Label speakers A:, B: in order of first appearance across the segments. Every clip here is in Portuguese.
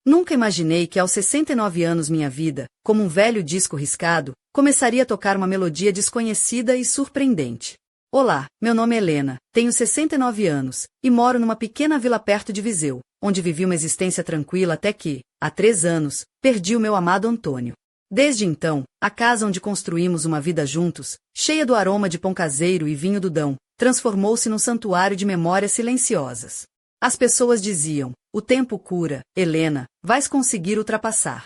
A: Nunca imaginei que aos 69 anos minha vida, como um velho disco riscado, começaria a tocar uma melodia desconhecida e surpreendente. Olá, meu nome é Helena, tenho 69 anos, e moro numa pequena vila perto de Viseu, onde vivi uma existência tranquila até que, há 3 anos, perdi o meu amado Antônio. Desde então, a casa onde construímos uma vida juntos, cheia do aroma de pão caseiro e vinho do Dão, transformou-se num santuário de memórias silenciosas. As pessoas diziam, o tempo cura, Helena, vais conseguir ultrapassar.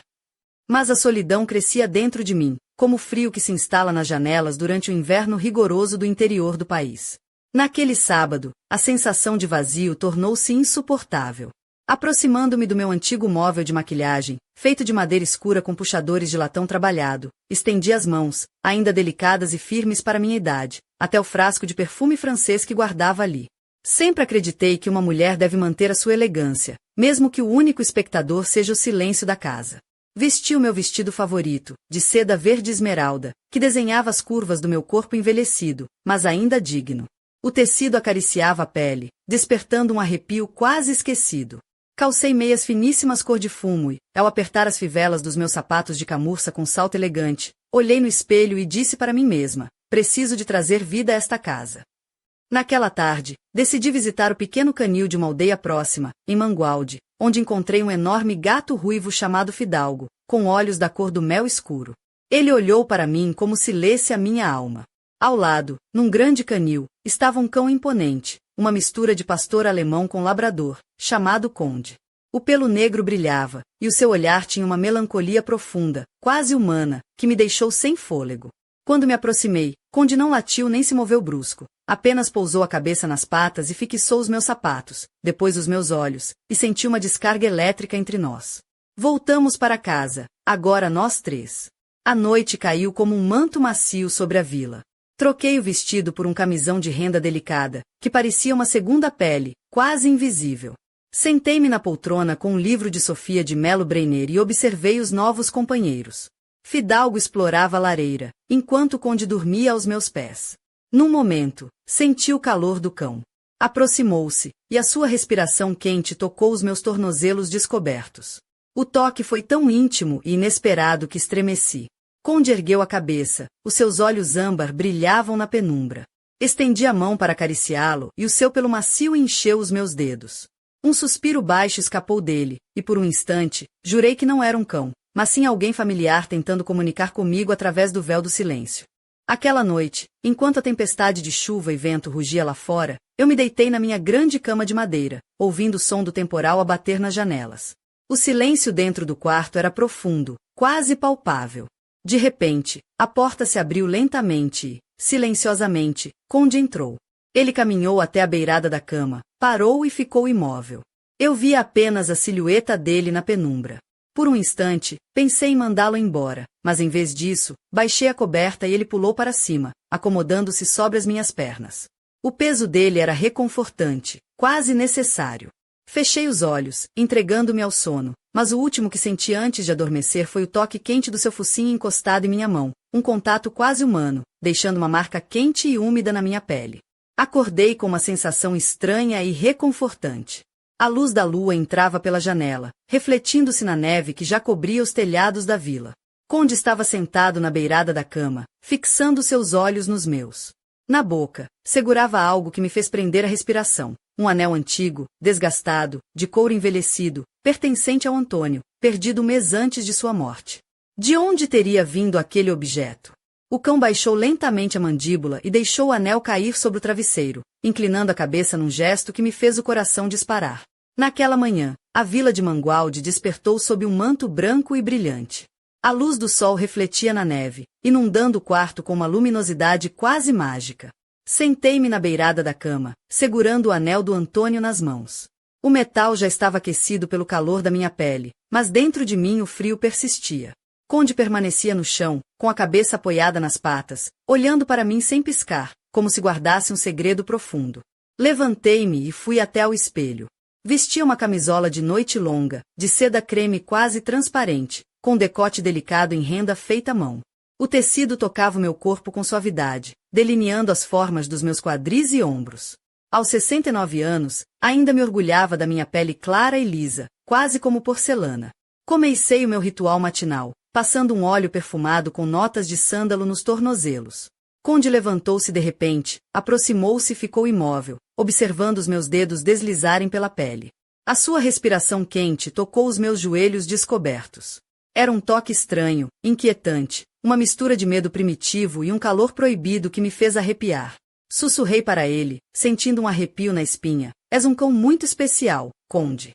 A: Mas a solidão crescia dentro de mim, como o frio que se instala nas janelas durante o inverno rigoroso do interior do país. Naquele sábado, a sensação de vazio tornou-se insuportável. Aproximando-me do meu antigo móvel de maquilhagem, feito de madeira escura com puxadores de latão trabalhado, estendi as mãos, ainda delicadas e firmes para minha idade, até o frasco de perfume francês que guardava ali. Sempre acreditei que uma mulher deve manter a sua elegância, mesmo que o único espectador seja o silêncio da casa. Vesti o meu vestido favorito, de seda verde esmeralda, que desenhava as curvas do meu corpo envelhecido, mas ainda digno. O tecido acariciava a pele, despertando um arrepio quase esquecido. Calcei meias finíssimas cor de fumo e, ao apertar as fivelas dos meus sapatos de camurça com salto elegante, olhei no espelho e disse para mim mesma, preciso de trazer vida a esta casa. Naquela tarde, decidi visitar o pequeno canil de uma aldeia próxima, em Mangualde, onde encontrei um enorme gato ruivo chamado Fidalgo, com olhos da cor do mel escuro. Ele olhou para mim como se lesse a minha alma. Ao lado, num grande canil, estava um cão imponente, uma mistura de pastor alemão com labrador, chamado Conde. O pelo negro brilhava, e o seu olhar tinha uma melancolia profunda, quase humana, que me deixou sem fôlego. Quando me aproximei, Conde não latiu nem se moveu brusco, apenas pousou a cabeça nas patas e fixou os meus sapatos, depois os meus olhos, e senti uma descarga elétrica entre nós. Voltamos para casa, agora nós 3. A noite caiu como um manto macio sobre a vila. Troquei o vestido por um camisão de renda delicada, que parecia uma segunda pele, quase invisível. Sentei-me na poltrona com um livro de Sofia de Melo Breiner e observei os novos companheiros. Fidalgo explorava a lareira, enquanto Conde dormia aos meus pés. Num momento, senti o calor do cão. Aproximou-se, e a sua respiração quente tocou os meus tornozelos descobertos. O toque foi tão íntimo e inesperado que estremeci. Conde ergueu a cabeça, os seus olhos âmbar brilhavam na penumbra. Estendi a mão para acariciá-lo e o seu pelo macio encheu os meus dedos. Um suspiro baixo escapou dele, e por um instante, jurei que não era um cão, mas sim alguém familiar tentando comunicar comigo através do véu do silêncio. Aquela noite, enquanto a tempestade de chuva e vento rugia lá fora, eu me deitei na minha grande cama de madeira, ouvindo o som do temporal a bater nas janelas. O silêncio dentro do quarto era profundo, quase palpável. De repente, a porta se abriu lentamente e, silenciosamente, Conde entrou. Ele caminhou até a beirada da cama, parou e ficou imóvel. Eu via apenas a silhueta dele na penumbra. Por um instante, pensei em mandá-lo embora, mas em vez disso, baixei a coberta e ele pulou para cima, acomodando-se sobre as minhas pernas. O peso dele era reconfortante, quase necessário. Fechei os olhos, entregando-me ao sono, mas o último que senti antes de adormecer foi o toque quente do seu focinho encostado em minha mão, um contato quase humano, deixando uma marca quente e úmida na minha pele. Acordei com uma sensação estranha e reconfortante. A luz da lua entrava pela janela, refletindo-se na neve que já cobria os telhados da vila. Conde estava sentado na beirada da cama, fixando seus olhos nos meus. Na boca, segurava algo que me fez prender a respiração, um anel antigo, desgastado, de couro envelhecido, pertencente ao Antônio, perdido um mês antes de sua morte. De onde teria vindo aquele objeto? O cão baixou lentamente a mandíbula e deixou o anel cair sobre o travesseiro, inclinando a cabeça num gesto que me fez o coração disparar. Naquela manhã, a vila de Mangualde despertou sob um manto branco e brilhante. A luz do sol refletia na neve, inundando o quarto com uma luminosidade quase mágica. Sentei-me na beirada da cama, segurando o anel do Antônio nas mãos. O metal já estava aquecido pelo calor da minha pele, mas dentro de mim o frio persistia. Conde permanecia no chão, com a cabeça apoiada nas patas, olhando para mim sem piscar, como se guardasse um segredo profundo. Levantei-me e fui até ao espelho. Vestia uma camisola de noite longa, de seda creme quase transparente, com decote delicado em renda feita à mão. O tecido tocava o meu corpo com suavidade, delineando as formas dos meus quadris e ombros. Aos 69 anos, ainda me orgulhava da minha pele clara e lisa, quase como porcelana. Comecei o meu ritual matinal, passando um óleo perfumado com notas de sândalo nos tornozelos. Conde levantou-se de repente, aproximou-se e ficou imóvel, observando os meus dedos deslizarem pela pele. A sua respiração quente tocou os meus joelhos descobertos. Era um toque estranho, inquietante, uma mistura de medo primitivo e um calor proibido que me fez arrepiar. Sussurrei para ele, sentindo um arrepio na espinha. És um cão muito especial, Conde.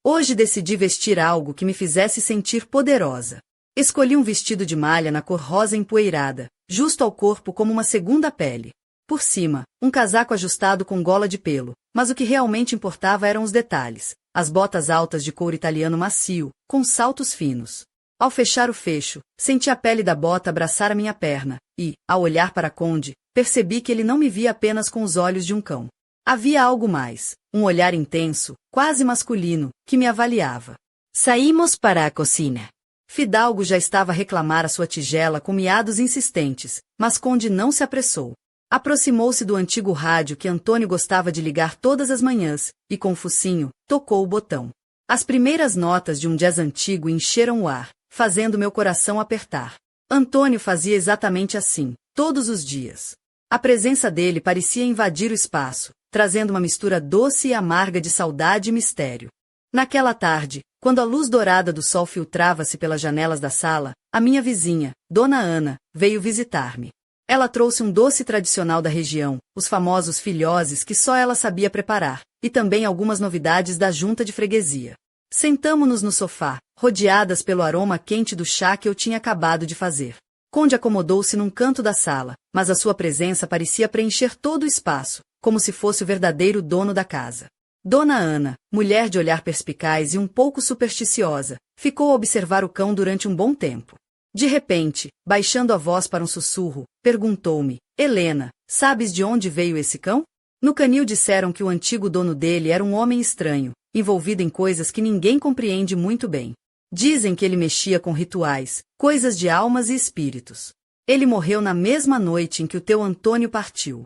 A: Hoje decidi vestir algo que me fizesse sentir poderosa. Escolhi um vestido de malha na cor rosa empoeirada, justo ao corpo como uma segunda pele. Por cima, um casaco ajustado com gola de pelo, mas o que realmente importava eram os detalhes. As botas altas de couro italiano macio, com saltos finos. Ao fechar o fecho, senti a pele da bota abraçar a minha perna, e, ao olhar para Conde, percebi que ele não me via apenas com os olhos de um cão. Havia algo mais, um olhar intenso, quase masculino, que me avaliava. Saímos para a cozinha. Fidalgo já estava a reclamar a sua tigela com miados insistentes, mas Conde não se apressou. Aproximou-se do antigo rádio que Antônio gostava de ligar todas as manhãs, e com o focinho, tocou o botão. As primeiras notas de um jazz antigo encheram o ar, fazendo meu coração apertar. Antônio fazia exatamente assim, todos os dias. A presença dele parecia invadir o espaço, trazendo uma mistura doce e amarga de saudade e mistério. Naquela tarde, quando a luz dourada do sol filtrava-se pelas janelas da sala, a minha vizinha, Dona Ana, veio visitar-me. Ela trouxe um doce tradicional da região, os famosos filhoses que só ela sabia preparar, e também algumas novidades da junta de freguesia. Sentamo-nos no sofá, rodeadas pelo aroma quente do chá que eu tinha acabado de fazer. Conde acomodou-se num canto da sala, mas a sua presença parecia preencher todo o espaço, como se fosse o verdadeiro dono da casa. Dona Ana, mulher de olhar perspicaz e um pouco supersticiosa, ficou a observar o cão durante um bom tempo. De repente, baixando a voz para um sussurro, perguntou-me: Helena, sabes de onde veio esse cão? No canil disseram que o antigo dono dele era um homem estranho, envolvido em coisas que ninguém compreende muito bem. Dizem que ele mexia com rituais, coisas de almas e espíritos. Ele morreu na mesma noite em que o teu Antônio partiu.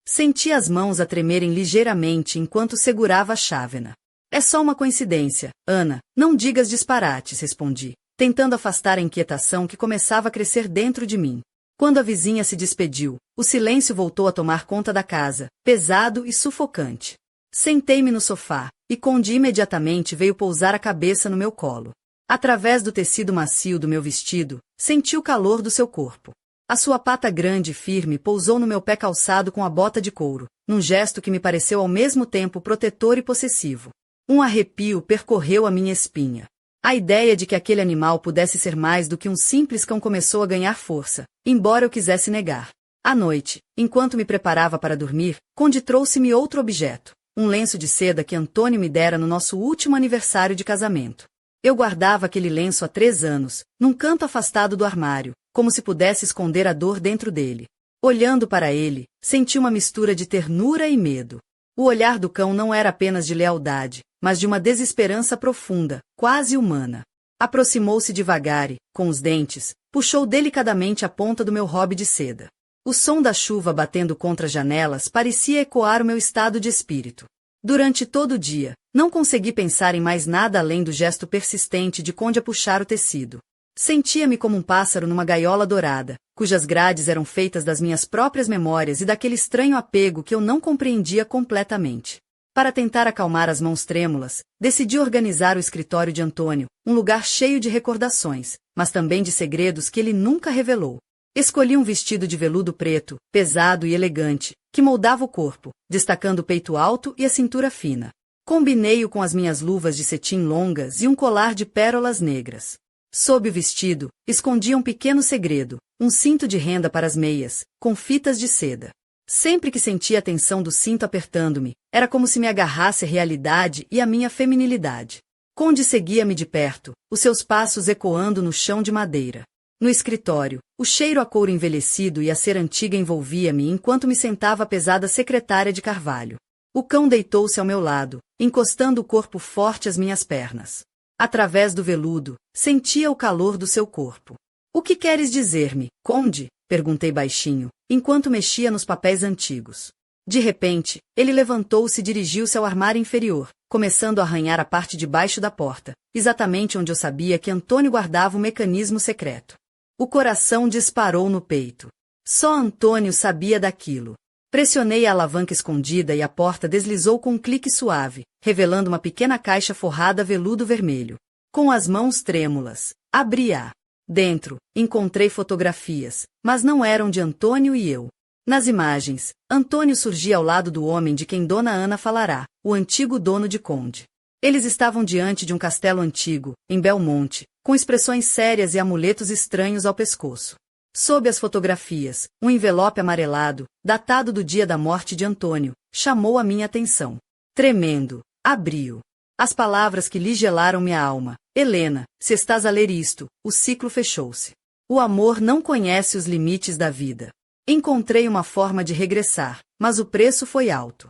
A: Senti as mãos a tremerem ligeiramente enquanto segurava a chávena. É só uma coincidência, Ana, não digas disparates, respondi, tentando afastar a inquietação que começava a crescer dentro de mim. Quando a vizinha se despediu, o silêncio voltou a tomar conta da casa, pesado e sufocante. Sentei-me no sofá, e Conde imediatamente veio pousar a cabeça no meu colo. Através do tecido macio do meu vestido, senti o calor do seu corpo. A sua pata grande e firme pousou no meu pé calçado com a bota de couro, num gesto que me pareceu ao mesmo tempo protetor e possessivo. Um arrepio percorreu a minha espinha. A ideia de que aquele animal pudesse ser mais do que um simples cão começou a ganhar força, embora eu quisesse negar. À noite, enquanto me preparava para dormir, Conde trouxe-me outro objeto, um lenço de seda que Antônio me dera no nosso último aniversário de casamento. Eu guardava aquele lenço há 3 anos, num canto afastado do armário, como se pudesse esconder a dor dentro dele. Olhando para ele, senti uma mistura de ternura e medo. O olhar do cão não era apenas de lealdade, mas de uma desesperança profunda, quase humana. Aproximou-se devagar e, com os dentes, puxou delicadamente a ponta do meu robe de seda. O som da chuva batendo contra as janelas parecia ecoar o meu estado de espírito. Durante todo o dia, não consegui pensar em mais nada além do gesto persistente de Conde a puxar o tecido. Sentia-me como um pássaro numa gaiola dourada, cujas grades eram feitas das minhas próprias memórias e daquele estranho apego que eu não compreendia completamente. Para tentar acalmar as mãos trêmulas, decidi organizar o escritório de Antônio, um lugar cheio de recordações, mas também de segredos que ele nunca revelou. Escolhi um vestido de veludo preto, pesado e elegante, que moldava o corpo, destacando o peito alto e a cintura fina. Combinei-o com as minhas luvas de cetim longas e um colar de pérolas negras. Sob o vestido, escondia um pequeno segredo, um cinto de renda para as meias, com fitas de seda. Sempre que sentia a tensão do cinto apertando-me, era como se me agarrasse a realidade e a minha feminilidade. Conde seguia-me de perto, os seus passos ecoando no chão de madeira. No escritório, o cheiro a couro envelhecido e a cera antiga envolvia-me enquanto me sentava a pesada secretária de carvalho. O cão deitou-se ao meu lado, encostando o corpo forte às minhas pernas. Através do veludo, sentia o calor do seu corpo. — O que queres dizer-me, Conde? — perguntei baixinho, enquanto mexia nos papéis antigos. De repente, ele levantou-se e dirigiu-se ao armário inferior, começando a arranhar a parte de baixo da porta, exatamente onde eu sabia que Antônio guardava o mecanismo secreto. O coração disparou no peito. Só Antônio sabia daquilo. Pressionei a alavanca escondida e a porta deslizou com um clique suave, revelando uma pequena caixa forrada a veludo vermelho. Com as mãos trêmulas, abri-a. Dentro, encontrei fotografias, mas não eram de Antônio e eu. Nas imagens, Antônio surgia ao lado do homem de quem Dona Ana falará, o antigo dono de Conde. Eles estavam diante de um castelo antigo, em Belmonte, com expressões sérias e amuletos estranhos ao pescoço. Sob as fotografias, um envelope amarelado, datado do dia da morte de Antônio, chamou a minha atenção. Tremendo, abri-o. As palavras que lhe gelaram minha alma. Helena, se estás a ler isto, o ciclo fechou-se. O amor não conhece os limites da vida. Encontrei uma forma de regressar, mas o preço foi alto.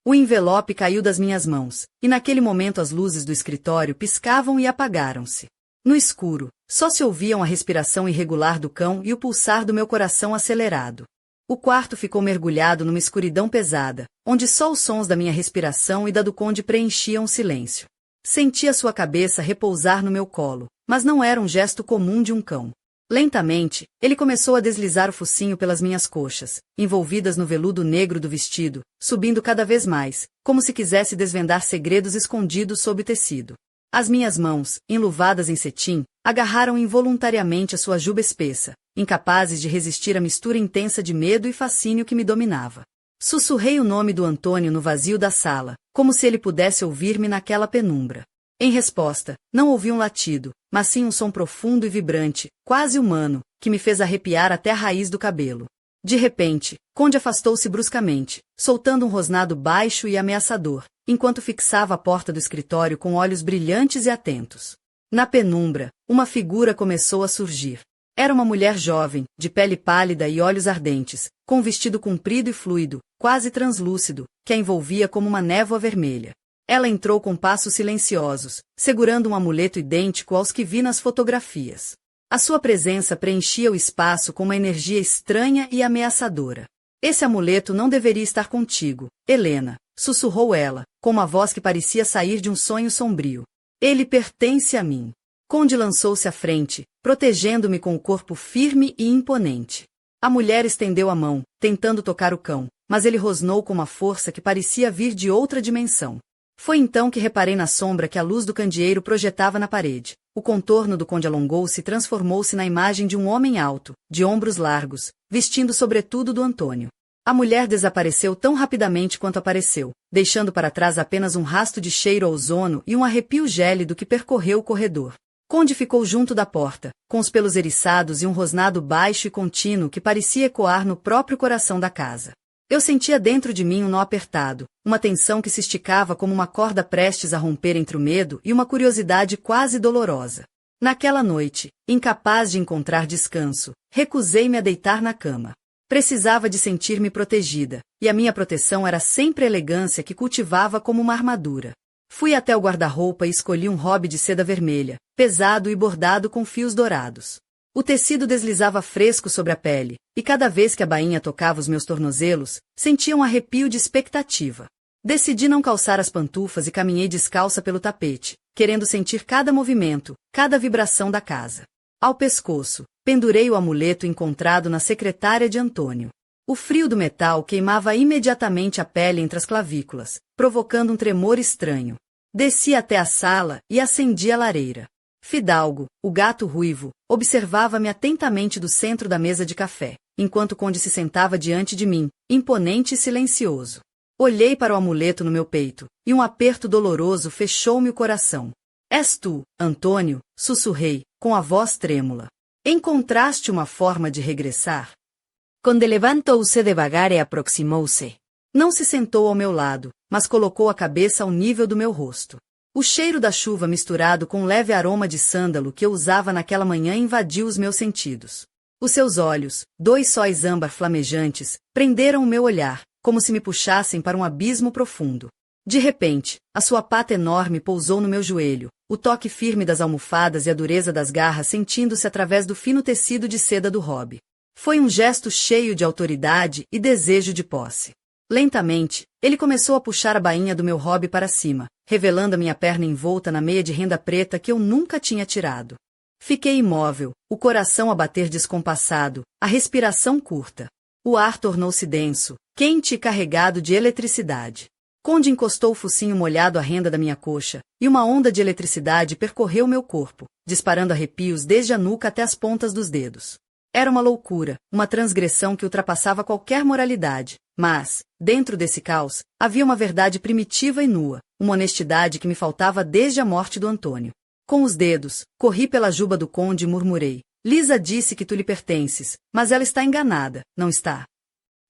A: O envelope caiu das minhas mãos, e naquele momento as luzes do escritório piscavam e apagaram-se. No escuro, só se ouviam a respiração irregular do cão e o pulsar do meu coração acelerado. O quarto ficou mergulhado numa escuridão pesada, onde só os sons da minha respiração e da do conde preenchiam o silêncio. Senti a sua cabeça repousar no meu colo, mas não era um gesto comum de um cão. Lentamente, ele começou a deslizar o focinho pelas minhas coxas, envolvidas no veludo negro do vestido, subindo cada vez mais, como se quisesse desvendar segredos escondidos sob o tecido. As minhas mãos, enluvadas em cetim, agarraram involuntariamente a sua juba espessa, incapazes de resistir à mistura intensa de medo e fascínio que me dominava. Sussurrei o nome do Antônio no vazio da sala, como se ele pudesse ouvir-me naquela penumbra. Em resposta, não ouvi um latido, mas sim um som profundo e vibrante, quase humano, que me fez arrepiar até a raiz do cabelo. De repente, Conde afastou-se bruscamente, soltando um rosnado baixo e ameaçador, enquanto fixava a porta do escritório com olhos brilhantes e atentos. Na penumbra, uma figura começou a surgir. Era uma mulher jovem, de pele pálida e olhos ardentes, com um vestido comprido e fluido, quase translúcido, que a envolvia como uma névoa vermelha. Ela entrou com passos silenciosos, segurando um amuleto idêntico aos que vi nas fotografias. A sua presença preenchia o espaço com uma energia estranha e ameaçadora. Esse amuleto não deveria estar contigo, Helena, sussurrou ela, com uma voz que parecia sair de um sonho sombrio. Ele pertence a mim. Conde lançou-se à frente, protegendo-me com o corpo firme e imponente. A mulher estendeu a mão, tentando tocar o cão, mas ele rosnou com uma força que parecia vir de outra dimensão. Foi então que reparei na sombra que a luz do candeeiro projetava na parede. O contorno do conde alongou-se e transformou-se na imagem de um homem alto, de ombros largos, vestindo o sobretudo do Antônio. A mulher desapareceu tão rapidamente quanto apareceu, deixando para trás apenas um rasto de cheiro a ozono e um arrepio gélido que percorreu o corredor. Conde ficou junto da porta, com os pelos eriçados e um rosnado baixo e contínuo que parecia ecoar no próprio coração da casa. Eu sentia dentro de mim um nó apertado, uma tensão que se esticava como uma corda prestes a romper entre o medo e uma curiosidade quase dolorosa. Naquela noite, incapaz de encontrar descanso, recusei-me a deitar na cama. Precisava de sentir-me protegida, e a minha proteção era sempre a elegância que cultivava como uma armadura. Fui até o guarda-roupa e escolhi um robe de seda vermelha, pesado e bordado com fios dourados. O tecido deslizava fresco sobre a pele, e cada vez que a bainha tocava os meus tornozelos, sentia um arrepio de expectativa. Decidi não calçar as pantufas e caminhei descalça pelo tapete, querendo sentir cada movimento, cada vibração da casa. Ao pescoço, pendurei o amuleto encontrado na secretária de Antônio. O frio do metal queimava imediatamente a pele entre as clavículas, provocando um tremor estranho. Desci até a sala e acendi a lareira. Fidalgo, o gato ruivo, observava-me atentamente do centro da mesa de café, enquanto o conde se sentava diante de mim, imponente e silencioso. Olhei para o amuleto no meu peito, e um aperto doloroso fechou-me o coração. És tu, Antônio, sussurrei, com a voz trêmula. Encontraste uma forma de regressar? Conde levantou-se devagar e aproximou-se. Não se sentou ao meu lado, mas colocou a cabeça ao nível do meu rosto. O cheiro da chuva misturado com um leve aroma de sândalo que eu usava naquela manhã invadiu os meus sentidos. Os seus olhos, dois sóis âmbar flamejantes, prenderam o meu olhar, como se me puxassem para um abismo profundo. De repente, a sua pata enorme pousou no meu joelho, o toque firme das almofadas e a dureza das garras sentindo-se através do fino tecido de seda do robe. Foi um gesto cheio de autoridade e desejo de posse. Lentamente, ele começou a puxar a bainha do meu hobby para cima, revelando a minha perna envolta na meia de renda preta que eu nunca tinha tirado. Fiquei imóvel, o coração a bater descompassado, a respiração curta. O ar tornou-se denso, quente e carregado de eletricidade. Conde encostou o focinho molhado à renda da minha coxa, e uma onda de eletricidade percorreu meu corpo, disparando arrepios desde a nuca até as pontas dos dedos. Era uma loucura, uma transgressão que ultrapassava qualquer moralidade, mas, dentro desse caos, havia uma verdade primitiva e nua, uma honestidade que me faltava desde a morte do Antônio. Com os dedos, corri pela juba do conde e murmurei: Lisa disse que tu lhe pertences, mas ela está enganada, não está?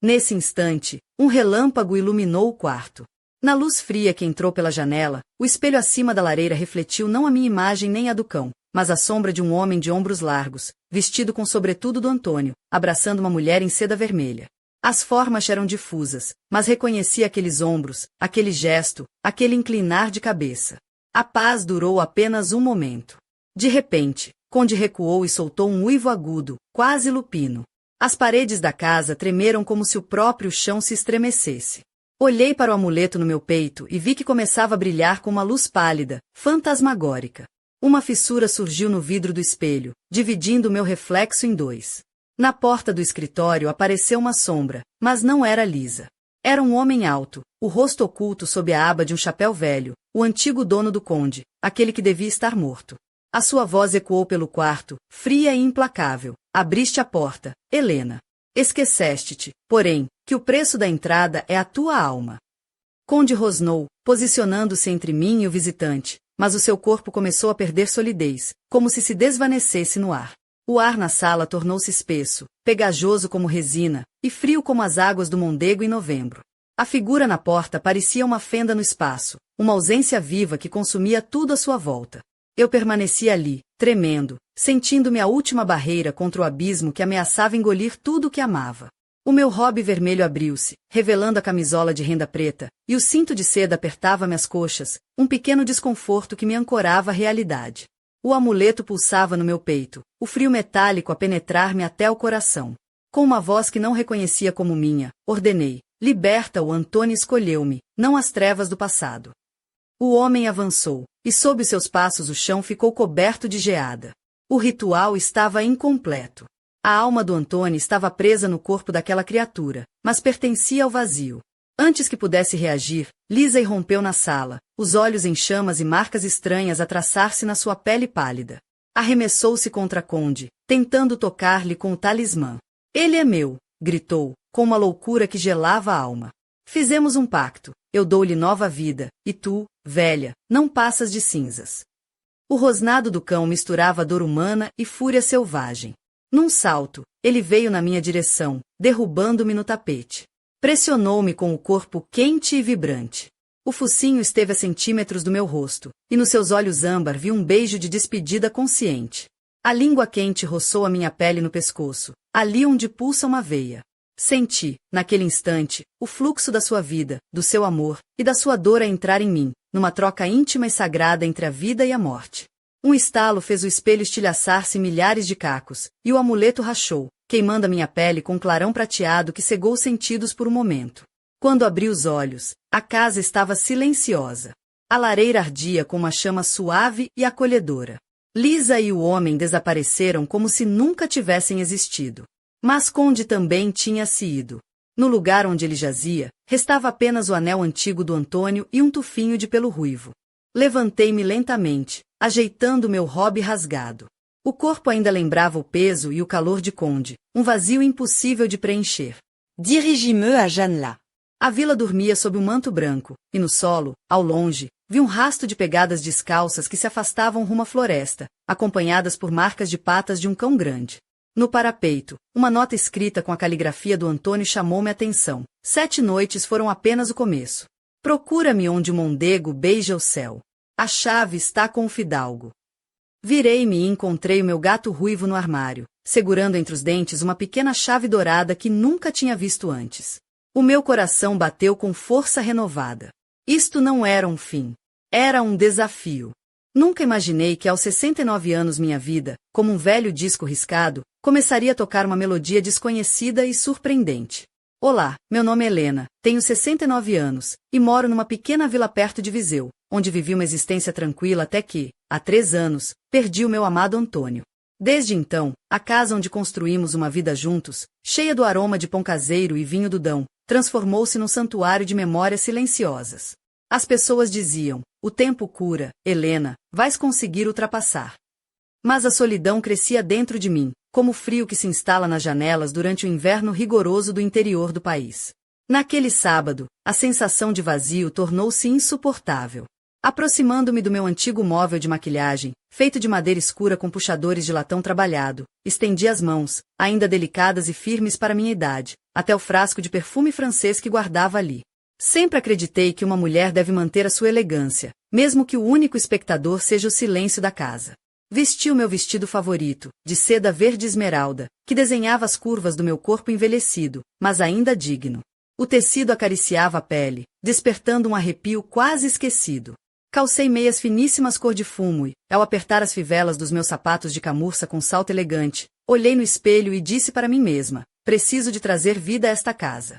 A: Nesse instante, um relâmpago iluminou o quarto. Na luz fria que entrou pela janela, o espelho acima da lareira refletiu não a minha imagem nem a do cão, mas a sombra de um homem de ombros largos, vestido com sobretudo do Antônio, abraçando uma mulher em seda vermelha. As formas eram difusas, mas reconheci aqueles ombros, aquele gesto, aquele inclinar de cabeça. A paz durou apenas um momento. De repente, Conde recuou e soltou um uivo agudo, quase lupino. As paredes da casa tremeram como se o próprio chão se estremecesse. Olhei para o amuleto no meu peito e vi que começava a brilhar com uma luz pálida, fantasmagórica. Uma fissura surgiu no vidro do espelho, dividindo o meu reflexo em dois. Na porta do escritório apareceu uma sombra, mas não era Lisa. Era um homem alto, o rosto oculto sob a aba de um chapéu velho, o antigo dono do conde, aquele que devia estar morto. A sua voz ecoou pelo quarto, fria e implacável. Abriste a porta, Helena. Esqueceste-te, porém, que o preço da entrada é a tua alma. Conde rosnou, posicionando-se entre mim e o visitante, mas o seu corpo começou a perder solidez, como se desvanecesse no ar. O ar na sala tornou-se espesso, pegajoso como resina, e frio como as águas do Mondego em novembro. A figura na porta parecia uma fenda no espaço, uma ausência viva que consumia tudo à sua volta. Eu permaneci ali, tremendo, sentindo-me a última barreira contra o abismo que ameaçava engolir tudo o que amava. O meu hobby vermelho abriu-se, revelando a camisola de renda preta, e o cinto de seda apertava-me as coxas, um pequeno desconforto que me ancorava à realidade. O amuleto pulsava no meu peito, o frio metálico a penetrar-me até o coração. Com uma voz que não reconhecia como minha, ordenei: liberta-o. Antônio escolheu-me, não as trevas do passado. O homem avançou, e sob os seus passos o chão ficou coberto de geada. O ritual estava incompleto. A alma do Antônio estava presa no corpo daquela criatura, mas pertencia ao vazio. Antes que pudesse reagir, Lisa irrompeu na sala, os olhos em chamas e marcas estranhas a traçar-se na sua pele pálida. Arremessou-se contra Conde, tentando tocar-lhe com o talismã. Ele é meu, gritou, com uma loucura que gelava a alma. Fizemos um pacto, eu dou-lhe nova vida, e tu, velha, não passas de cinzas. O rosnado do cão misturava dor humana e fúria selvagem. Num salto, ele veio na minha direção, derrubando-me no tapete. Pressionou-me com o corpo quente e vibrante. O focinho esteve a centímetros do meu rosto, e nos seus olhos âmbar vi um beijo de despedida consciente. A língua quente roçou a minha pele no pescoço, ali onde pulsa uma veia. Senti, naquele instante, o fluxo da sua vida, do seu amor, e da sua dor a entrar em mim, numa troca íntima e sagrada entre a vida e a morte. Um estalo fez o espelho estilhaçar-se em milhares de cacos, e o amuleto rachou, queimando a minha pele com um clarão prateado que cegou os sentidos por um momento. Quando abri os olhos, a casa estava silenciosa. A lareira ardia com uma chama suave e acolhedora. Lisa e o homem desapareceram como se nunca tivessem existido. Mas Conde também tinha se ido. No lugar onde ele jazia, restava apenas o anel antigo do Antônio e um tufinho de pelo ruivo. Levantei-me lentamente, ajeitando meu hobby rasgado. O corpo ainda lembrava o peso e o calor de Conde, um vazio impossível de preencher. Dirigi-me à janela. A vila dormia sob um manto branco, e no solo, ao longe, vi um rasto de pegadas descalças que se afastavam rumo à floresta, acompanhadas por marcas de patas de um cão grande. No parapeito, uma nota escrita com a caligrafia do Antônio chamou-me a atenção. 7 noites foram apenas o começo. Procura-me onde o Mondego beija o céu. A chave está com o fidalgo. Virei-me e encontrei o meu gato ruivo no armário, segurando entre os dentes uma pequena chave dourada que nunca tinha visto antes. O meu coração bateu com força renovada. Isto não era um fim. Era um desafio. Nunca imaginei que aos 69 anos minha vida, como um velho disco riscado, começaria a tocar uma melodia desconhecida e surpreendente. Olá, meu nome é Helena, tenho 69 anos, e moro numa pequena vila perto de Viseu, onde vivi uma existência tranquila até que, há 3 anos, perdi o meu amado Antônio. Desde então, a casa onde construímos uma vida juntos, cheia do aroma de pão caseiro e vinho do Dão, transformou-se num santuário de memórias silenciosas. As pessoas diziam, o tempo cura, Helena, vais conseguir ultrapassar. Mas a solidão crescia dentro de mim, como o frio que se instala nas janelas durante o inverno rigoroso do interior do país. Naquele sábado, a sensação de vazio tornou-se insuportável. Aproximando-me do meu antigo móvel de maquilhagem, feito de madeira escura com puxadores de latão trabalhado, estendi as mãos, ainda delicadas e firmes para minha idade, até o frasco de perfume francês que guardava ali. Sempre acreditei que uma mulher deve manter a sua elegância, mesmo que o único espectador seja o silêncio da casa. Vesti o meu vestido favorito, de seda verde esmeralda, que desenhava as curvas do meu corpo envelhecido, mas ainda digno. O tecido acariciava a pele, despertando um arrepio quase esquecido. Calcei meias finíssimas cor de fumo e, ao apertar as fivelas dos meus sapatos de camurça com salto elegante, olhei no espelho e disse para mim mesma, preciso de trazer vida a esta casa.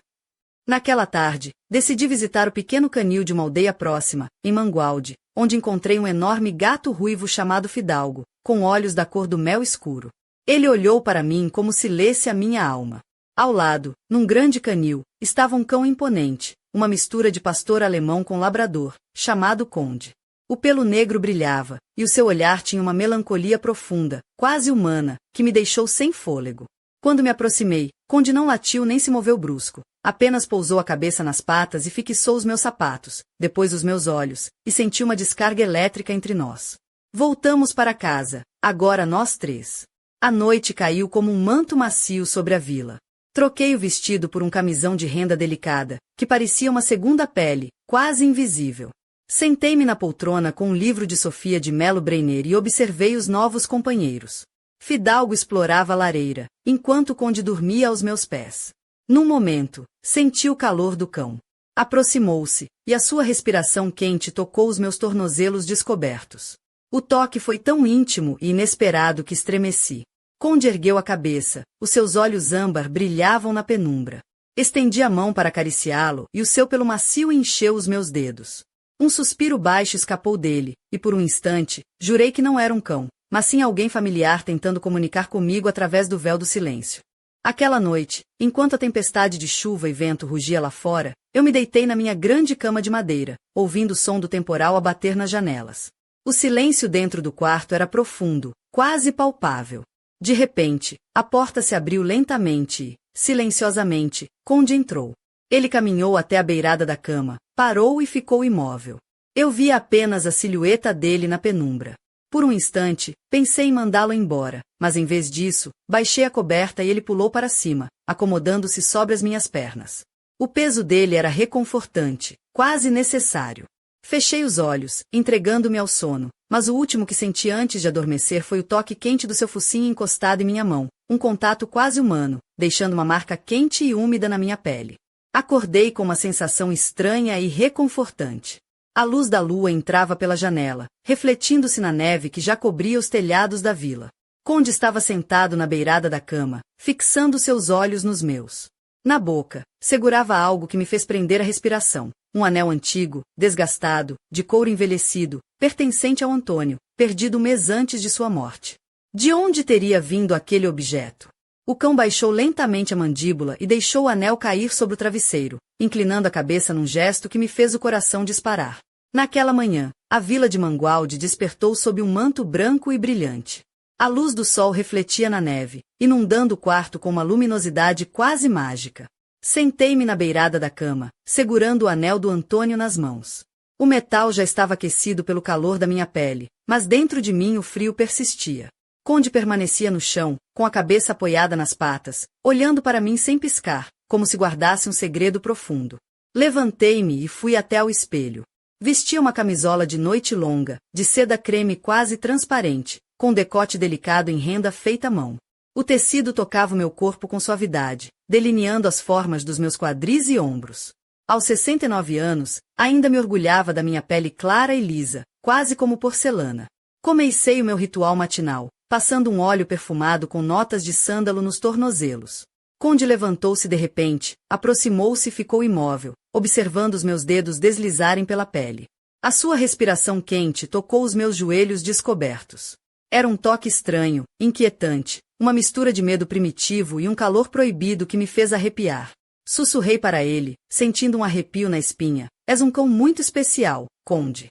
A: Naquela tarde, decidi visitar o pequeno canil de uma aldeia próxima, em Mangualde, onde encontrei um enorme gato ruivo chamado Fidalgo, com olhos da cor do mel escuro. Ele olhou para mim como se lesse a minha alma. Ao lado, num grande canil, estava um cão imponente, uma mistura de pastor alemão com labrador, chamado Conde. O pelo negro brilhava, e o seu olhar tinha uma melancolia profunda, quase humana, que me deixou sem fôlego. Quando me aproximei, Conde não latiu nem se moveu brusco. Apenas pousou a cabeça nas patas e fixou os meus sapatos, depois os meus olhos, e senti uma descarga elétrica entre nós. Voltamos para casa, agora nós 3. A noite caiu como um manto macio sobre a vila. Troquei o vestido por um camisão de renda delicada, que parecia uma segunda pele, quase invisível. Sentei-me na poltrona com um livro de Sofia de Melo Breiner e observei os novos companheiros. Fidalgo explorava a lareira, enquanto o Conde dormia aos meus pés. Num momento, senti o calor do cão. Aproximou-se, e a sua respiração quente tocou os meus tornozelos descobertos. O toque foi tão íntimo e inesperado que estremeci. Conde ergueu a cabeça, os seus olhos âmbar brilhavam na penumbra. Estendi a mão para acariciá-lo, e o seu pelo macio encheu os meus dedos. Um suspiro baixo escapou dele, e por um instante, jurei que não era um cão, mas sim alguém familiar tentando comunicar comigo através do véu do silêncio. Aquela noite, enquanto a tempestade de chuva e vento rugia lá fora, eu me deitei na minha grande cama de madeira, ouvindo o som do temporal a bater nas janelas. O silêncio dentro do quarto era profundo, quase palpável. De repente, a porta se abriu lentamente e, silenciosamente, Conde entrou. Ele caminhou até a beirada da cama, parou e ficou imóvel. Eu via apenas a silhueta dele na penumbra. Por um instante, pensei em mandá-lo embora, mas em vez disso, baixei a coberta e ele pulou para cima, acomodando-se sobre as minhas pernas. O peso dele era reconfortante, quase necessário. Fechei os olhos, entregando-me ao sono, mas o último que senti antes de adormecer foi o toque quente do seu focinho encostado em minha mão, um contato quase humano, deixando uma marca quente e úmida na minha pele. Acordei com uma sensação estranha e reconfortante. A luz da lua entrava pela janela, refletindo-se na neve que já cobria os telhados da vila. Conde estava sentado na beirada da cama, fixando seus olhos nos meus. Na boca, segurava algo que me fez prender a respiração, um anel antigo, desgastado, de couro envelhecido, pertencente ao Antônio, perdido um mês antes de sua morte. De onde teria vindo aquele objeto? O cão baixou lentamente a mandíbula e deixou o anel cair sobre o travesseiro, inclinando a cabeça num gesto que me fez o coração disparar. Naquela manhã, a vila de Mangualde despertou sob um manto branco e brilhante. A luz do sol refletia na neve, inundando o quarto com uma luminosidade quase mágica. Sentei-me na beirada da cama, segurando o anel do Antônio nas mãos. O metal já estava aquecido pelo calor da minha pele, mas dentro de mim o frio persistia. Conde permanecia no chão, com a cabeça apoiada nas patas, olhando para mim sem piscar, como se guardasse um segredo profundo. Levantei-me e fui até ao espelho. Vestia uma camisola de noite longa, de seda creme quase transparente, com decote delicado em renda feita à mão. O tecido tocava o meu corpo com suavidade, delineando as formas dos meus quadris e ombros. Aos 69 anos, ainda me orgulhava da minha pele clara e lisa, quase como porcelana. Comecei o meu ritual matinal, passando um óleo perfumado com notas de sândalo nos tornozelos. Conde levantou-se de repente, aproximou-se e ficou imóvel, observando os meus dedos deslizarem pela pele. A sua respiração quente tocou os meus joelhos descobertos. Era um toque estranho, inquietante, uma mistura de medo primitivo e um calor proibido que me fez arrepiar. Sussurrei para ele, sentindo um arrepio na espinha. És um cão muito especial, Conde.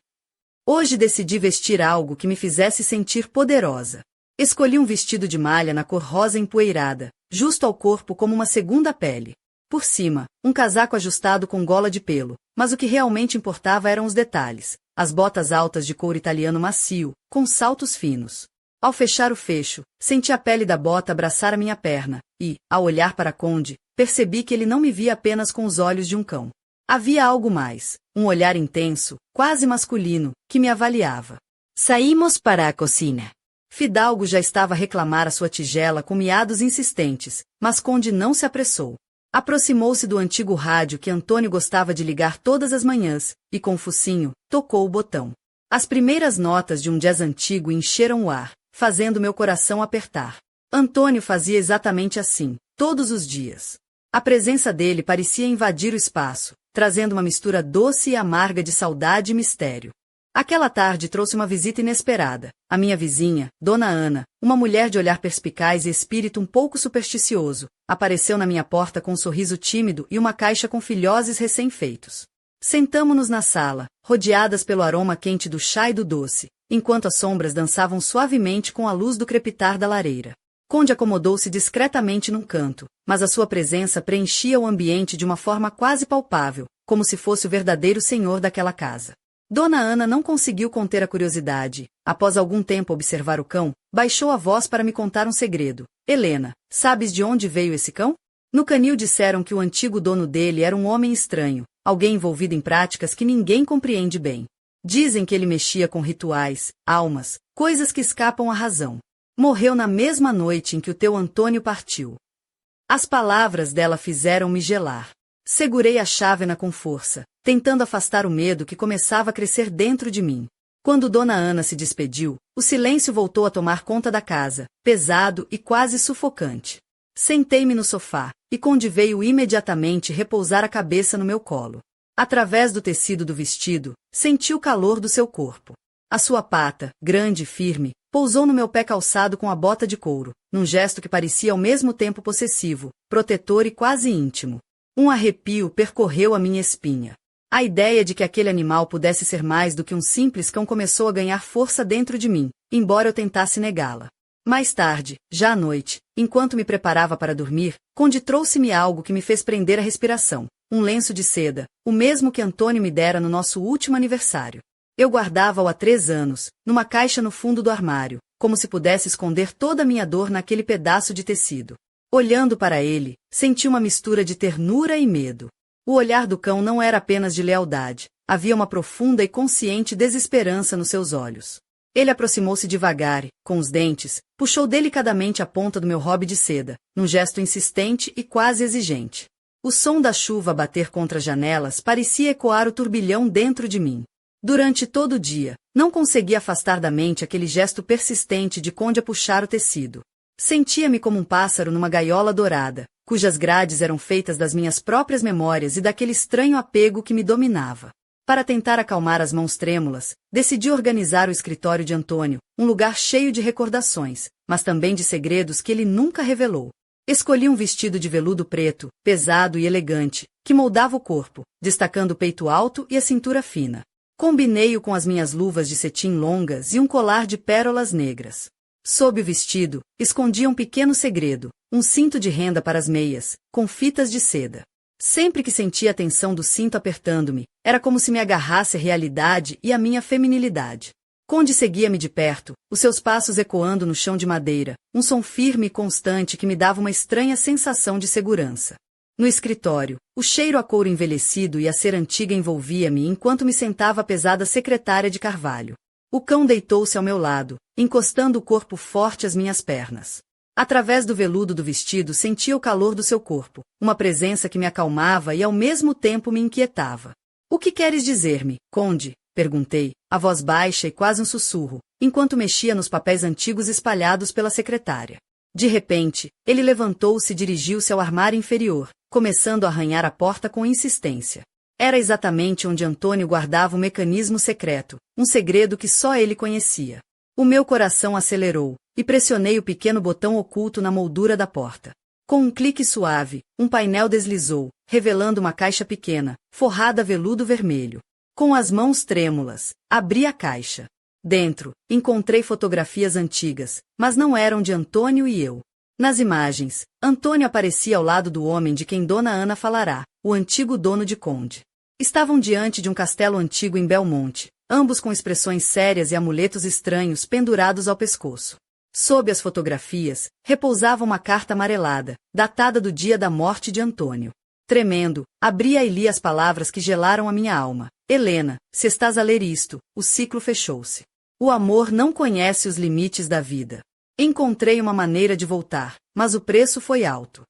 A: Hoje decidi vestir algo que me fizesse sentir poderosa. Escolhi um vestido de malha na cor rosa empoeirada, justo ao corpo como uma segunda pele. Por cima, um casaco ajustado com gola de pelo, mas o que realmente importava eram os detalhes, as botas altas de couro italiano macio, com saltos finos. Ao fechar o fecho, senti a pele da bota abraçar a minha perna, e, ao olhar para Conde, percebi que ele não me via apenas com os olhos de um cão. Havia algo mais, um olhar intenso, quase masculino, que me avaliava. Saímos para a cozinha. Fidalgo já estava a reclamar a sua tigela com miados insistentes, mas Conde não se apressou. Aproximou-se do antigo rádio que Antônio gostava de ligar todas as manhãs, e com o focinho, tocou o botão. As primeiras notas de um jazz antigo encheram o ar, fazendo meu coração apertar. Antônio fazia exatamente assim, todos os dias. A presença dele parecia invadir o espaço, trazendo uma mistura doce e amarga de saudade e mistério. Aquela tarde trouxe uma visita inesperada. A minha vizinha, Dona Ana, uma mulher de olhar perspicaz e espírito um pouco supersticioso, apareceu na minha porta com um sorriso tímido e uma caixa com filhoses recém-feitos. Sentamo-nos na sala, rodeadas pelo aroma quente do chá e do doce, enquanto as sombras dançavam suavemente com a luz do crepitar da lareira. Conde acomodou-se discretamente num canto, mas a sua presença preenchia o ambiente de uma forma quase palpável, como se fosse o verdadeiro senhor daquela casa. Dona Ana não conseguiu conter a curiosidade. Após algum tempo observar o cão, baixou a voz para me contar um segredo. Helena, sabes de onde veio esse cão? No canil disseram que o antigo dono dele era um homem estranho, alguém envolvido em práticas que ninguém compreende bem. Dizem que ele mexia com rituais, almas, coisas que escapam à razão. Morreu na mesma noite em que o teu Antônio partiu. As palavras dela fizeram-me gelar. Segurei a chávena com força, tentando afastar o medo que começava a crescer dentro de mim. Quando Dona Ana se despediu, o silêncio voltou a tomar conta da casa, pesado e quase sufocante. Sentei-me no sofá, e Conde veio imediatamente repousar a cabeça no meu colo. Através do tecido do vestido, senti o calor do seu corpo. A sua pata, grande e firme, pousou no meu pé calçado com a bota de couro, num gesto que parecia ao mesmo tempo possessivo, protetor e quase íntimo. Um arrepio percorreu a minha espinha. A ideia de que aquele animal pudesse ser mais do que um simples cão começou a ganhar força dentro de mim, embora eu tentasse negá-la. Mais tarde, já à noite, enquanto me preparava para dormir, Conde trouxe-me algo que me fez prender a respiração, um lenço de seda, o mesmo que Antônio me dera no nosso último aniversário. Eu guardava-o há 3 anos, numa caixa no fundo do armário, como se pudesse esconder toda a minha dor naquele pedaço de tecido. Olhando para ele, senti uma mistura de ternura e medo. O olhar do cão não era apenas de lealdade, havia uma profunda e consciente desesperança nos seus olhos. Ele aproximou-se devagar e, com os dentes, puxou delicadamente a ponta do meu robe de seda, num gesto insistente e quase exigente. O som da chuva a bater contra as janelas parecia ecoar o turbilhão dentro de mim. Durante todo o dia, não consegui afastar da mente aquele gesto persistente de Conde a puxar o tecido. Sentia-me como um pássaro numa gaiola dourada, cujas grades eram feitas das minhas próprias memórias e daquele estranho apego que me dominava. Para tentar acalmar as mãos trêmulas, decidi organizar o escritório de Antônio, um lugar cheio de recordações, mas também de segredos que ele nunca revelou. Escolhi um vestido de veludo preto, pesado e elegante, que moldava o corpo, destacando o peito alto e a cintura fina. Combinei-o com as minhas luvas de cetim longas e um colar de pérolas negras. Sob o vestido, escondia um pequeno segredo, um cinto de renda para as meias, com fitas de seda. Sempre que sentia a tensão do cinto apertando-me, era como se me agarrasse a realidade e a minha feminilidade. Conde seguia-me de perto, os seus passos ecoando no chão de madeira, um som firme e constante que me dava uma estranha sensação de segurança. No escritório, o cheiro a couro envelhecido e a cera antiga envolvia-me enquanto me sentava a pesada secretária de carvalho. O cão deitou-se ao meu lado, encostando o corpo forte às minhas pernas. Através do veludo do vestido sentia o calor do seu corpo, uma presença que me acalmava e ao mesmo tempo me inquietava. "O que queres dizer-me, Conde?" perguntei, a voz baixa e quase um sussurro, enquanto mexia nos papéis antigos espalhados pela secretária. De repente, ele levantou-se e dirigiu-se ao armário inferior, começando a arranhar a porta com insistência. Era exatamente onde Antônio guardava o mecanismo secreto, um segredo que só ele conhecia. O meu coração acelerou, e pressionei o pequeno botão oculto na moldura da porta. Com um clique suave, um painel deslizou, revelando uma caixa pequena, forrada a veludo vermelho. Com as mãos trêmulas, abri a caixa. Dentro, encontrei fotografias antigas, mas não eram de Antônio e eu. Nas imagens, Antônio aparecia ao lado do homem de quem Dona Ana falará, o antigo dono de Conde. Estavam diante de um castelo antigo em Belmonte, ambos com expressões sérias e amuletos estranhos pendurados ao pescoço. Sob as fotografias, repousava uma carta amarelada, datada do dia da morte de Antônio. Tremendo, abri-a e li as palavras que gelaram a minha alma. Helena, se estás a ler isto, o ciclo fechou-se. O amor não conhece os limites da vida. Encontrei uma maneira de voltar, mas o preço foi alto.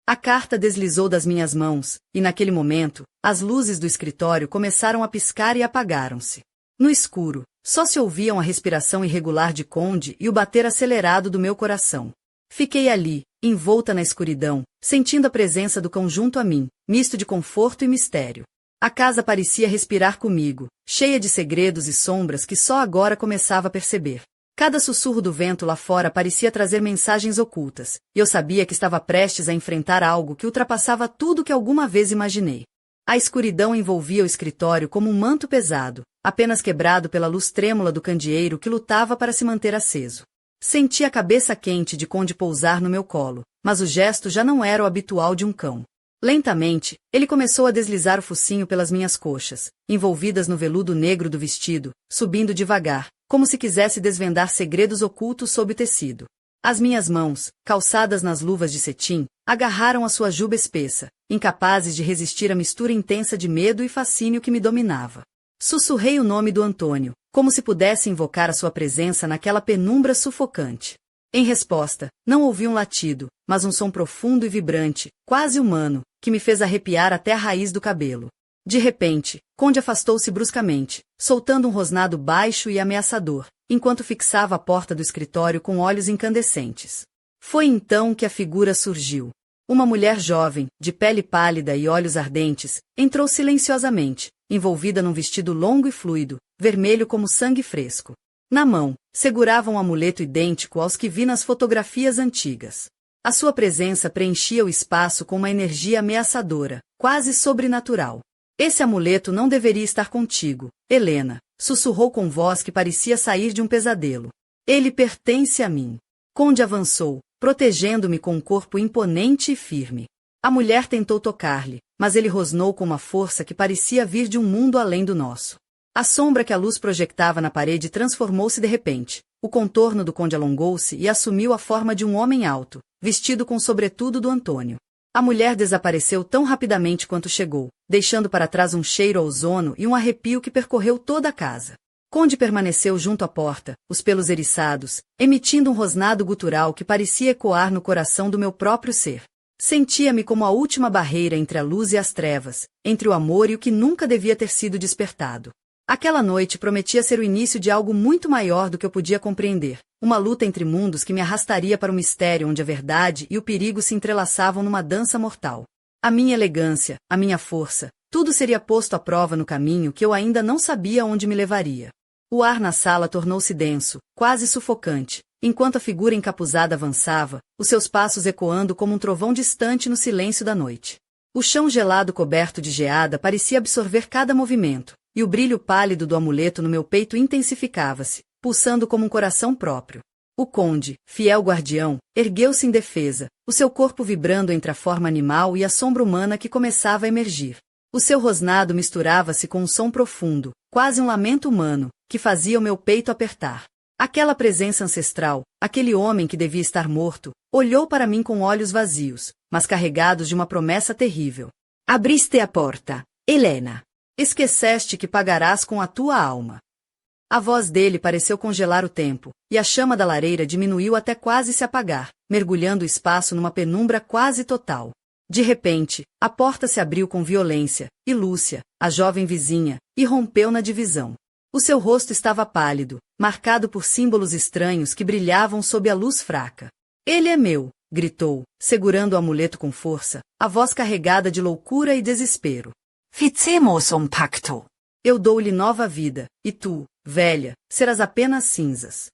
A: A carta deslizou das minhas mãos, e naquele momento, as luzes do escritório começaram a piscar e apagaram-se. No escuro, só se ouviam a respiração irregular de Conde e o bater acelerado do meu coração. Fiquei ali, envolta na escuridão, sentindo a presença do cão junto a mim, misto de conforto e mistério. A casa parecia respirar comigo, cheia de segredos e sombras que só agora começava a perceber. Cada sussurro do vento lá fora parecia trazer mensagens ocultas, e eu sabia que estava prestes a enfrentar algo que ultrapassava tudo que alguma vez imaginei. A escuridão envolvia o escritório como um manto pesado, apenas quebrado pela luz trêmula do candeeiro que lutava para se manter aceso. Senti a cabeça quente de Conde pousar no meu colo, mas o gesto já não era o habitual de um cão. Lentamente, ele começou a deslizar o focinho pelas minhas coxas, envolvidas no veludo negro do vestido, subindo devagar, como se quisesse desvendar segredos ocultos sob o tecido. As minhas mãos, calçadas nas luvas de cetim, agarraram a sua juba espessa, incapazes de resistir à mistura intensa de medo e fascínio que me dominava. Sussurrei o nome do Antônio, como se pudesse invocar a sua presença naquela penumbra sufocante. Em resposta, não ouvi um latido, mas um som profundo e vibrante, quase humano, que me fez arrepiar até a raiz do cabelo. De repente, Conde afastou-se bruscamente, soltando um rosnado baixo e ameaçador, enquanto fixava a porta do escritório com olhos incandescentes. Foi então que a figura surgiu. Uma mulher jovem, de pele pálida e olhos ardentes, entrou silenciosamente, envolvida num vestido longo e fluido, vermelho como sangue fresco. Na mão, segurava um amuleto idêntico aos que vi nas fotografias antigas. A sua presença preenchia o espaço com uma energia ameaçadora, quase sobrenatural. Esse amuleto não deveria estar contigo, Helena, sussurrou com voz que parecia sair de um pesadelo. Ele pertence a mim. Conde avançou, protegendo-me com um corpo imponente e firme. A mulher tentou tocar-lhe, mas ele rosnou com uma força que parecia vir de um mundo além do nosso. A sombra que a luz projetava na parede transformou-se de repente. O contorno do Conde alongou-se e assumiu a forma de um homem alto, vestido com o sobretudo do Antônio. A mulher desapareceu tão rapidamente quanto chegou, deixando para trás um cheiro a ozono e um arrepio que percorreu toda a casa. Conde permaneceu junto à porta, os pelos eriçados, emitindo um rosnado gutural que parecia ecoar no coração do meu próprio ser. Sentia-me como a última barreira entre a luz e as trevas, entre o amor e o que nunca devia ter sido despertado. Aquela noite prometia ser o início de algo muito maior do que eu podia compreender, uma luta entre mundos que me arrastaria para o mistério onde a verdade e o perigo se entrelaçavam numa dança mortal. A minha elegância, a minha força, tudo seria posto à prova no caminho que eu ainda não sabia onde me levaria. O ar na sala tornou-se denso, quase sufocante, enquanto a figura encapuzada avançava, os seus passos ecoando como um trovão distante no silêncio da noite. O chão gelado coberto de geada parecia absorver cada movimento, e o brilho pálido do amuleto no meu peito intensificava-se, pulsando como um coração próprio. O Conde, fiel guardião, ergueu-se em defesa, o seu corpo vibrando entre a forma animal e a sombra humana que começava a emergir. O seu rosnado misturava-se com um som profundo, quase um lamento humano, que fazia o meu peito apertar. Aquela presença ancestral, aquele homem que devia estar morto, olhou para mim com olhos vazios, mas carregados de uma promessa terrível. Abriste a porta, Helena. Esqueceste que pagarás com a tua alma. A voz dele pareceu congelar o tempo, e a chama da lareira diminuiu até quase se apagar, mergulhando o espaço numa penumbra quase total. De repente, a porta se abriu com violência, e Lúcia, a jovem vizinha, irrompeu na divisão. O seu rosto estava pálido, marcado por símbolos estranhos que brilhavam sob a luz fraca. Ele é meu, gritou, segurando o amuleto com força, a voz carregada de loucura e desespero.
B: Ficemos um pacto.
A: Eu dou-lhe nova vida, e tu, velha, serás apenas cinzas.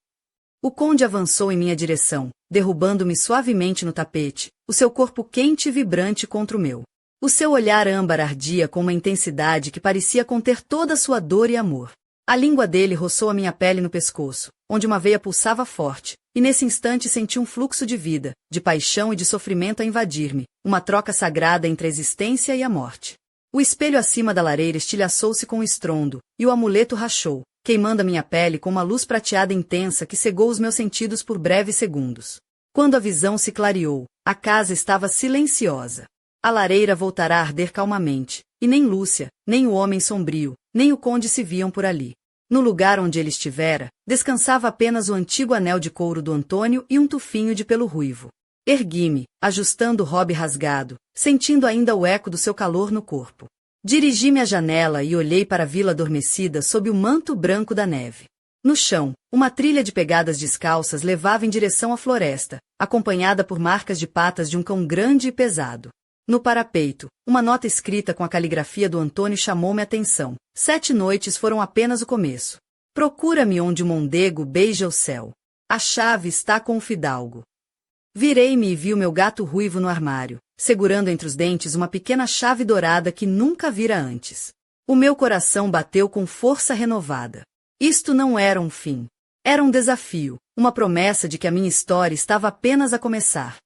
A: O conde avançou em minha direção, derrubando-me suavemente no tapete, o seu corpo quente e vibrante contra o meu. O seu olhar âmbar ardia com uma intensidade que parecia conter toda a sua dor e amor. A língua dele roçou a minha pele no pescoço, onde uma veia pulsava forte, e nesse instante senti um fluxo de vida, de paixão e de sofrimento a invadir-me, uma troca sagrada entre a existência e a morte. O espelho acima da lareira estilhaçou-se com um estrondo, e o amuleto rachou, queimando a minha pele com uma luz prateada intensa que cegou os meus sentidos por breves segundos. Quando a visão se clareou, a casa estava silenciosa. A lareira voltara a arder calmamente, e nem Lúcia, nem o homem sombrio, nem o conde se viam por ali. No lugar onde ele estivera, descansava apenas o antigo anel de couro do Antônio e um tufinho de pelo ruivo. Ergui-me, ajustando o robe rasgado, sentindo ainda o eco do seu calor no corpo. Dirigi-me à janela e olhei para a vila adormecida sob o manto branco da neve. No chão, uma trilha de pegadas descalças levava em direção à floresta, acompanhada por marcas de patas de um cão grande e pesado. No parapeito, uma nota escrita com a caligrafia do Antônio chamou-me a atenção. 7 noites foram apenas o começo. Procura-me onde o mondego beija o céu. A chave está com o fidalgo. Virei-me e vi o meu gato ruivo no armário, segurando entre os dentes uma pequena chave dourada que nunca vira antes. O meu coração bateu com força renovada. Isto não era um fim. Era um desafio, uma promessa de que a minha história estava apenas a começar.